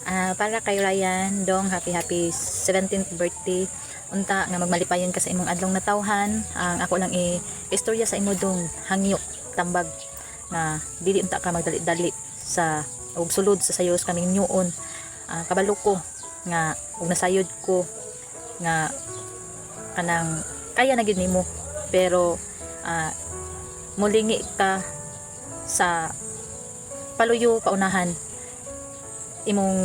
Para kay Ryan dong happy 17th birthday unta nga magmalipayon ka sa imong adlong natawhan. Ang ako lang istorya sa imo dong hangyo tambag nga dili unta ka magdali-dali sa ug sulod sa sayos kaming nyuon. Kabalo ko nga ug nasayod ko nga kanang kaya na gid nimo, pero mulingi ka sa paluyo paunahan imong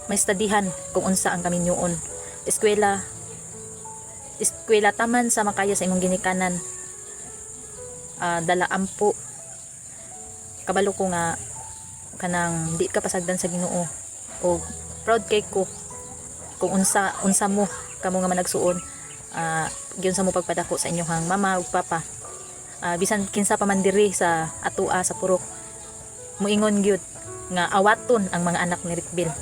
may studihan kung unsa ang kaminyoon. Eskwela taman sa makaya sa imong ginikanan. Dala ampo kabalo ko nga kanang di ka pasagdan sa Ginoo, o proud kay ko kung unsa mo kamo nga managsuon. Giyon sa mo pagpadako sa inyong mama ug papa. Bisan kinsa pa man diri sa atua sa purok, muingon gyud nga awaton ang mga anak ni Rickville.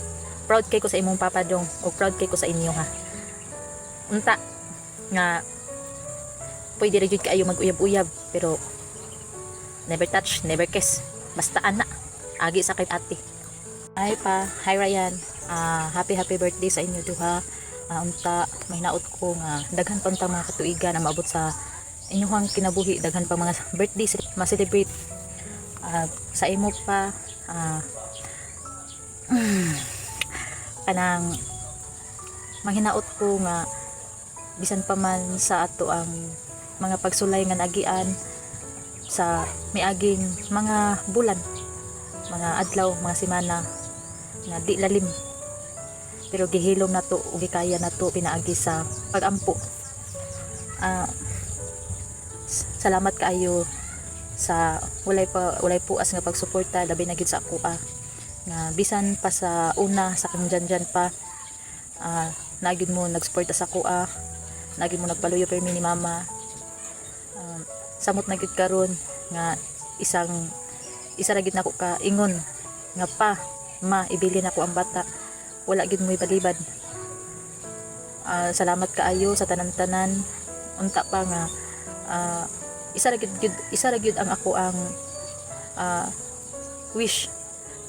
Proud kay ko sa imong papa dong, o proud kay ko sa inyo ha. Unta nga pwede ra gyud kaayo mag-uyab-uyab, pero never touch, never kiss. Basta ana, agi sa kay ate. Hi Ryan. Happy birthday sa inyo duha. Unta mahinaot ko nga daghan pa untang mga katuigan na maabot sa inyong kinabuhi, daghan pa mga birthday ma-celebrate. Sa imo pa kanang mahinaot ko nga bisan pa man sa ato ang mga pagsulay nga nagian sa miaging mga bulan, mga adlaw, mga semana nga di lalim, pero gihilom na to ug gikaya na to pinaagi sa pagampo. Salamat kaayo sa walay puas nga pagsuporta, labi na gid sa ako nga bisan pa sa una sa kang dyan pa nagid mo nagsuporta sa ako, nagid mo nagpaluyo permi ni mama. Samot na gid karon nga isa ra gid nako ka ingon nga ibili nako ang bata, wala gid mo ibalibad. Salamat kaayo sa tanan-tanan. Unta pa nga isa ra gyud ang ako ang wish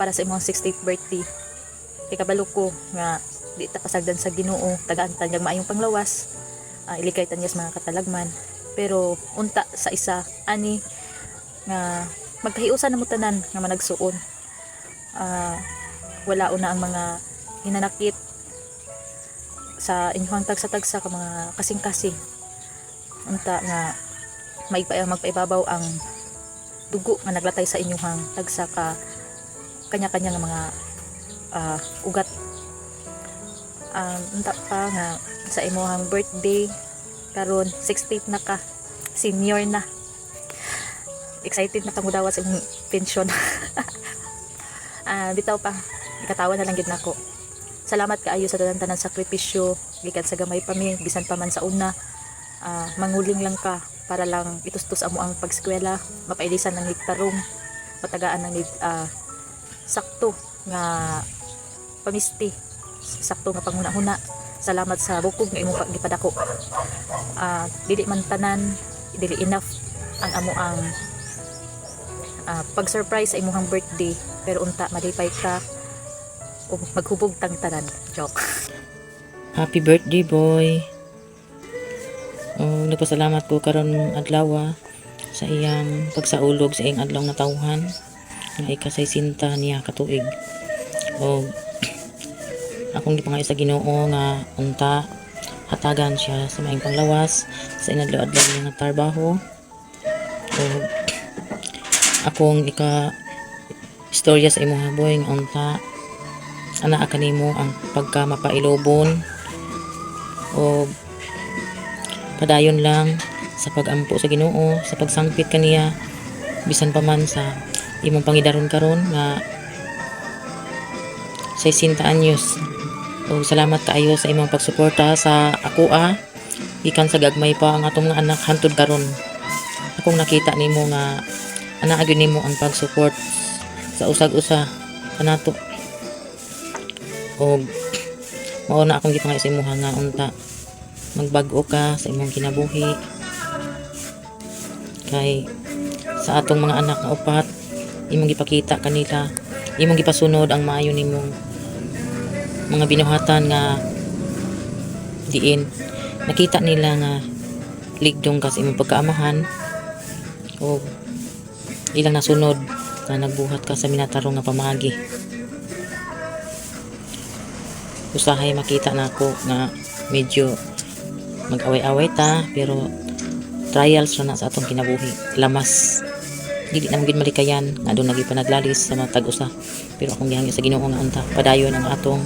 para sa imong 60th birthday. Ikabalo ko nga di ta pasagdan sa Ginoo, tagaan tanyag maayong panglawas, ilikay tanyas mga katalagman, pero unta sa isa ani nga magkahiusan na mo tanan nga managsuon. Wala una ang mga hinanakit sa inyong tagsa-tagsa ka mga kasing-kasing. Unta nga magpaibabaw ang dugo nga naglatay sa inyong tagsa ka kanya-kanya nga mga ugat. Unta pa nga sa imong birthday karon 60th na ka, senior na, excited na ka mo dawas imong pension. Bitaw pa ikatawa na lang gid nako. Salamat kaayo sa tanan-tanan sakripisyo gikan sa gamay pa mi, bisan pa man sa una manguling lang ka para lang itustos amo ang pagskwela, mapailisan ng ligtarong, matagaan ng sakto nga pamisti, sakto nga panghuna-huna. Salamat sa bukog nga imong gipadako. Dili man tanan, dili enough ang amo ang pag-surprise sa imong birthday, pero unta malipay ka o maghubog tang tanan. Joke. Happy birthday boy. Nagpasalamat ko karon adlaw sa iyang pagsaulog sa iyang adlaw natawhan nga ikasay sinta niya katuig. Akong gipangayo sa Ginoo nga unta hatagan siya sa maayong panglawas sa inadlaw-adlaw niya nga trabaho. Akong istorya sa imong boy nga unta ana kanimo ang pagka mapailobon o padayon lang sa pagampo sa Ginoo, sa pagsangpit kaniya bisan pa man sa imong pangidaron karon nga 60 anyos. Salamat kaayo sa imong pagsuporta sa ako gikan sa gagmay pa ang atong mga anak hantud karon. Akong nakita nimo nga ana gyud nimo ang pag-support sa usag-usa kanato. Mao na akong gipangayo sa imong nga unta magbag-o ka sa imong kinabuhi, kay sa atong mga anak nga upat imong gipakita kanila imong gipasunod ang maayo nimong mga binuhatan nga diin nakita nila nga ligdong ka sa imong pagkaamahan o ilang nasunod na nagbuhat ka sa minatarong nga pamagi. Usahay makita na ako nga medyo mag-away-away ta pero trials ra na sa atong kinabuhi. Lamas dili na magid malikayan nga doon lagi panaglalis sa matag usa pero akong gihangyo sa Ginoo nga unta padayon ang atong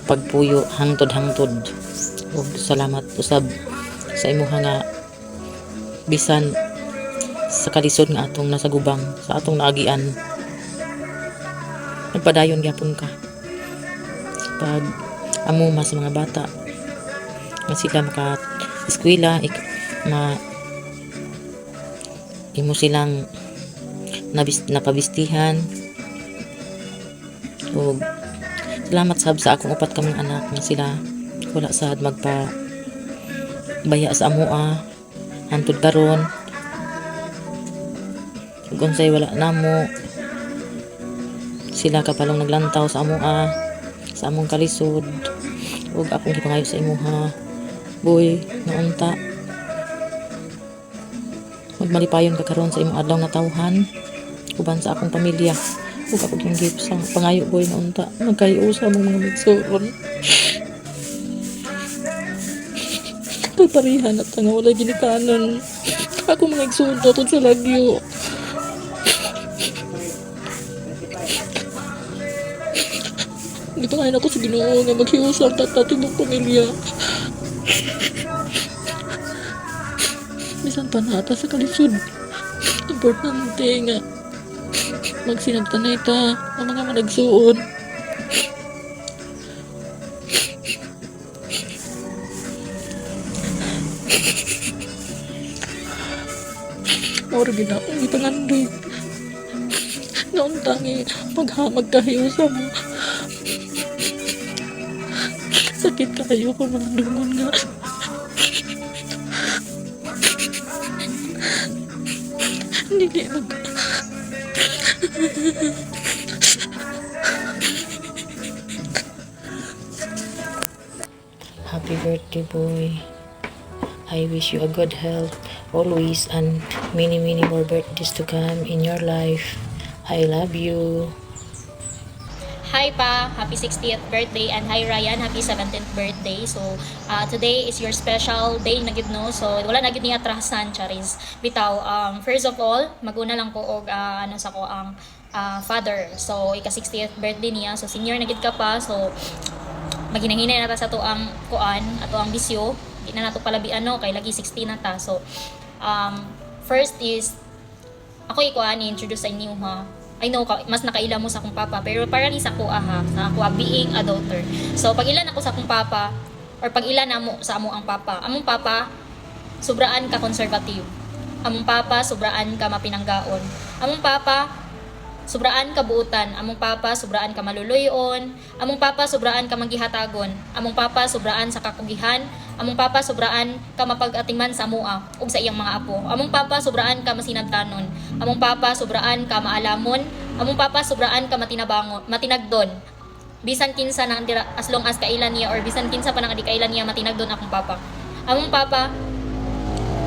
pagpuyo hangtod-hangtod. Ug salamat usab sa imuha nga bisan sa kalisod nga atong nasa gubang sa atong naagian nagpadayon gyapon ka pag amuma sa mga bata nga sila maka eskwela imo silang napabistihan. O salamat sab sa akong upat kaming anak nga sila wala sad magpa baya sa amoa hantod karon ug unsay wala namo sila kapalong naglantaw sa amoa sa among kalisod. Ug akong gipangayo sa imuha boy nga unta magmalipayon ka karon sa imong adlaw na tawhan uban sa akong pamilya. Ug ako ging gift sa pangayo boy na unta magkayo sa among mga migsuon kay parihan at nga wala ginikanan ako mga igsuon totod sa lagyo. Gipangayon ako sa Ginoo nga maghiusap tatatibong pamilya. Bisan pa nata sa kalisod. Importante nga magsinabtanay ta ang mga managsuon. Moro gina akong ipangandoy. Nauntangi maghamag kahiusa mo. Sakit kayo ko mga dungon nga. Hindi mag... Happy birthday boy. I wish you a good health always and many more birthdays to come in your life. I love you. Hi pa, happy 60th birthday, and hi Ryan, happy 17th birthday. So today is your special day na gid no. So wala na gid ni atrasan charis. Bitaw first of all, maguna lang ko og ano sa ko ang father. So ika 60th birthday niya. So senior na gid ka pa. So maghinanghinay na ta sa to ang kuan ato ang bisyo. Di na nato palabi ano kay lagi 60 na ta. So first is ako ikuan i-introduce sa inyo ha. I know mas nakaila mo sa akong papa pero para ni sa ako sa ako being a daughter. So pag ilan ako sa akong papa or pag ilan namo sa amo ang papa. Among papa sobraan ka conservative. Among papa sobraan ka mapinanggaon. Among papa sobraan ka buutan. Among papa sobraan ka maluluyon. Among papa sobraan ka maghihatagon. Among papa sobraan sa kakugihan. Among papa sobraan ka mapag-atiman sa mua ug sa iyang mga apo. Among papa sobraan ka masinabtanon. Among papa sobraan ka maalamon. Among papa sobraan ka matinagdon. Bisan kinsa nang as long as kailan niya or bisan kinsa pa nang di kailan niya matinagdon akong papa. Among papa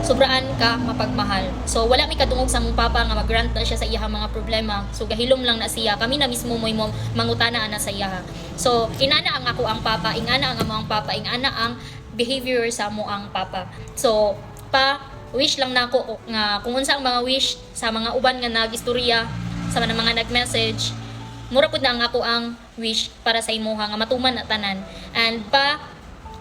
sobraan ka mapagmahal. So wala mi kadungog sa among papa nga mag-grant na siya sa iyang mga problema. So gahilom lang na siya. Kami na mismo mo mangutana ana sa iya. So inana ang ako ang papa, ingana ang amo ang papa, ingana ang behavior sa mo ang papa. So wish lang nako nga kung unsa ang mga wish sa mga uban nga nagistorya sa mga nag-message, mura pud na ang ako ang wish para sa imuha nga matuman na tanan. And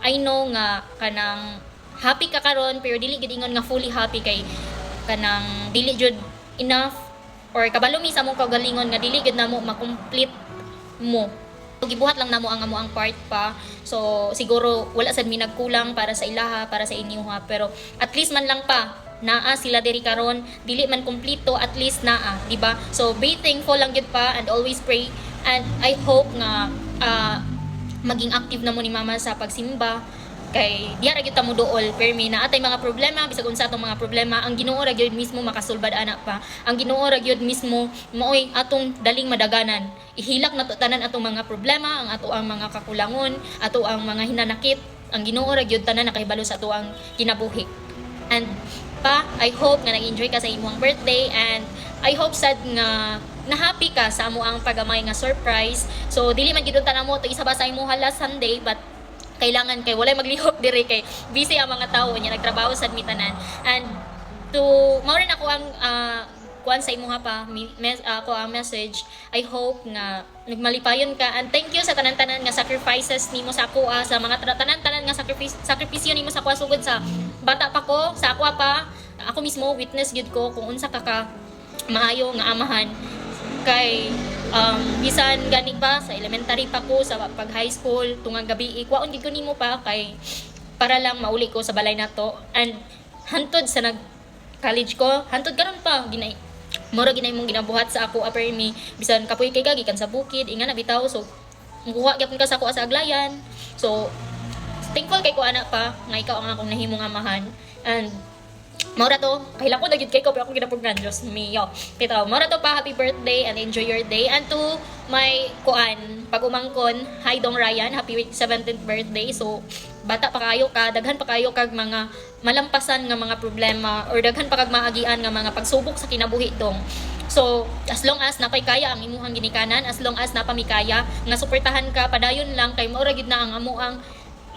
I know nga kanang happy ka karon pero dili gid ingon nga fully happy kay kanang dili jud enough or kabalo mi sa among kaugalingon nga dili gid namo ma-complete mo. Gibuhat lang namo ang amo ang part pa. So siguro wala sad mi nagkulang para sa ilaha, para sa inyo ha, pero at least man lang pa naa sila diri karon, dili man kumpleto at least naa, di ba? So be thankful lang gyud pa and always pray, and I hope nga maging active na mo ni mama sa pagsimba kay diha ra gyud ta mo duol permi na atay mga problema bisag unsa atong mga problema ang Ginoo ra gyud mismo makasulbad ana pa. Ang Ginoo ra gyud mismo maoy atong daling madaganan. Ihilak nato tanan atong mga problema, ang ato ang mga kakulangon, ato ang mga hinanakit. Ang Ginoo ra gyud tanan nakahibalo sa ato ang kinabuhi. And pa, I hope nga nag-enjoy ka sa imong birthday, and I hope sad nga na happy ka sa amo ang pagamay nga surprise. So dili man gyud tanan mo to isa ba sa imong last Sunday, but kailangan kay walay maglihok diri kay busy ang mga tao nya nagtrabaho sad mi tanan. And to mao rin ako ang kuan sa imuha pa ako ang message. I hope nga nagmalipayon ka, and thank you sa tanan-tanan nga sacrifices nimo sa ako, sa mga tanan-tanan nga sakripisyo nimo sa ako sugod sa bata pa ko, sa ako pa ako mismo witness gyud ko kung unsa ka maayo nga amahan kay bisan gani pa sa elementary pa ko, sa pag high school tungang gabi ikwaon gid ko nimo pa kay para lang mauli ko sa balay nato. And hantod sa nag college ko, hantod karon pa mura ginay mong ginabuhat sa ako upper me bisan kapoy kay gikan sa bukid inga na bitaw, so mukuha gyapon ka sa ako sa Aglayan. So thankful kay ko ana pa nga ikaw ang akong nahimong amahan. And maura to, kahila ko nagyud kay ko pero akong ginapugan, Diyos mio. Kita, maura to pa, happy birthday and enjoy your day. And to my kuan, pag umangkon, hi Dong Ryan, happy 17th birthday. So bata pa kayo ka, daghan pa kayo kag mga malampasan nga mga problema or daghan pa kag maagian nga mga pagsubok sa kinabuhi dong. So as long as napay kaya ang imuhang ginikanan, as long as napamikaya nga suportahan ka, padayon lang kay maura gid na ang amo ang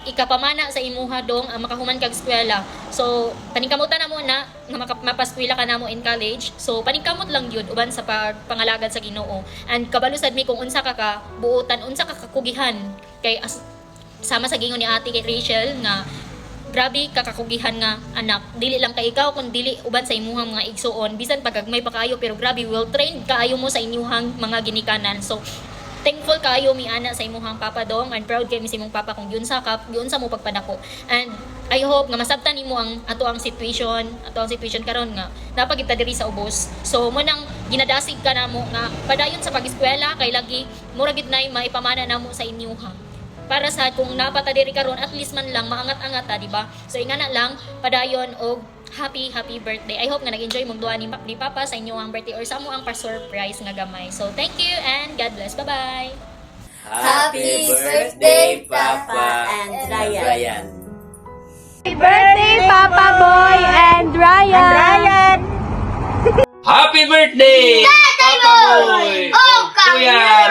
ikapamana sa imuha dong ang makahuman kag eskwela. So paningkamutan na mo na nga mapaskwela ka na mo in college. So paningkamot lang yun uban sa pagpangalagad sa Ginoo. And kabalo sad mi kung unsa ka buutan, unsa ka kakugihan kay sama sa gingon ni ate kay Rachel nga grabe kakakugihan nga anak, dili lang kay ikaw kun dili uban sa imuhang mga igsuon, bisan pagagmay pa kayo pero grabe well trained kaayo mo sa inyuhang mga ginikanan. So thankful kayo mi ana sa imuhang papa dong, and proud kay mi sa imong papa kung yun sa mo pagpadako. And I hope nga masabtan nimo ang ato ang situation karon nga napagita diri sa ubos. So mo nang ginadasig ka namo nga padayon sa pag-eskwela kay lagi mura gid nay maipamana namo sa inyuha. Para sa kung napata diri karon at least man lang maangat-angat di ba? So ingana lang padayon og happy birthday. I hope nga nag-enjoy mong duha ni Papa sa inyong birthday or sa mo ang pa-surprise nga gamay. So thank you and God bless. Bye-bye. Happy birthday, Papa and Ryan. Happy birthday, Papa Boy and Ryan! Happy birthday, Papa Boy! Oh, Kuya!